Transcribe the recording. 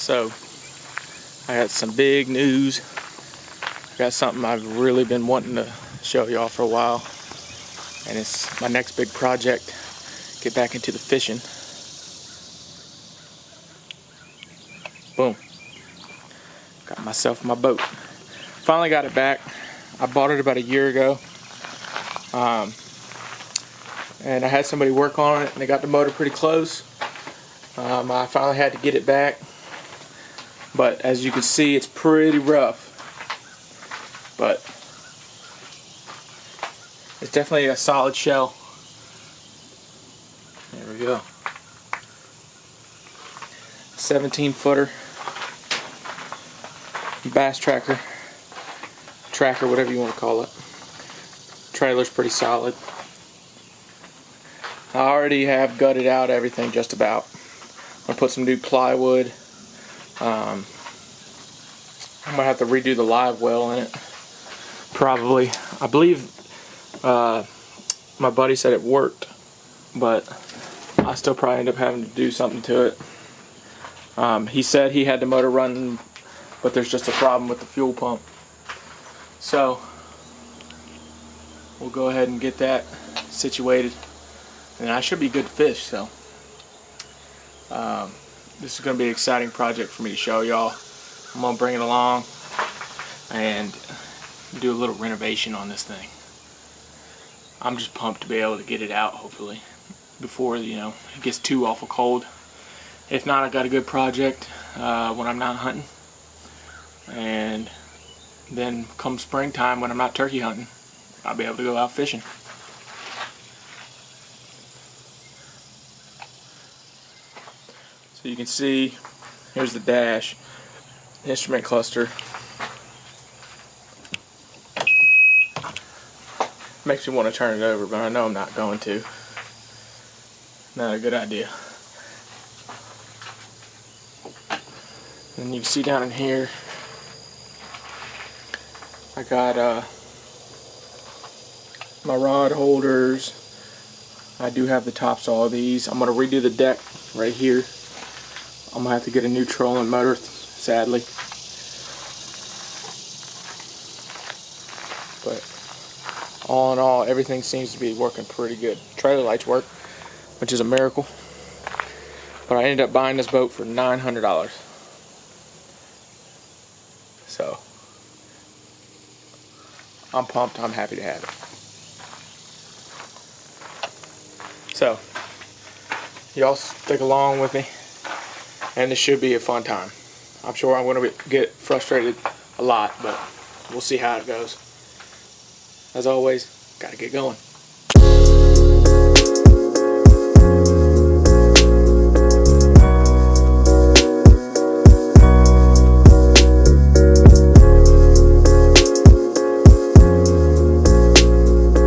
So, I got some big news. I got something I've really been wanting to show y'all for a while. And it's my next big project. Get back into the fishing. Boom. Got myself my boat. Finally got it back. I bought it about a year ago. And I had somebody work on it and they got the motor pretty close. I finally had to get it back. But as you can see, it's pretty rough. But it's definitely a solid shell. There we go. 17-footer. Bass tracker, whatever you want to call it. Trailer's pretty solid. I already have gutted out everything just about. I'm gonna put some new plywood. I'm gonna have to redo the live well in it. Probably. I believe my buddy said it worked, but I still probably end up having to do something to it. He said he had the motor running, but there's just a problem with the fuel pump. So we'll go ahead and get that situated, and I should be good to fish. So this is going to be an exciting project for me to show y'all. I'm going to bring it along and do a little renovation on this thing. I'm just pumped to be able to get it out, hopefully, before it gets too awful cold. If not, I got a good project when I'm not hunting. And then come springtime when I'm not turkey hunting, I'll be able to go out fishing. So you can see, here's the dash, instrument cluster. Makes me want to turn it over, but I know I'm not going to. Not a good idea. And you can see down in here, I got my rod holders. I do have the tops of all these. I'm going to redo the deck right here. I'm going to have to get a new trolling motor, sadly. But all in all, everything seems to be working pretty good. Trailer lights work, which is a miracle. But I ended up buying this boat for $900. So I'm pumped. I'm happy to have it. So y'all stick along with me, and this should be a fun time. I'm sure I'm going to get frustrated a lot, but we'll see how it goes. As always, gotta get going.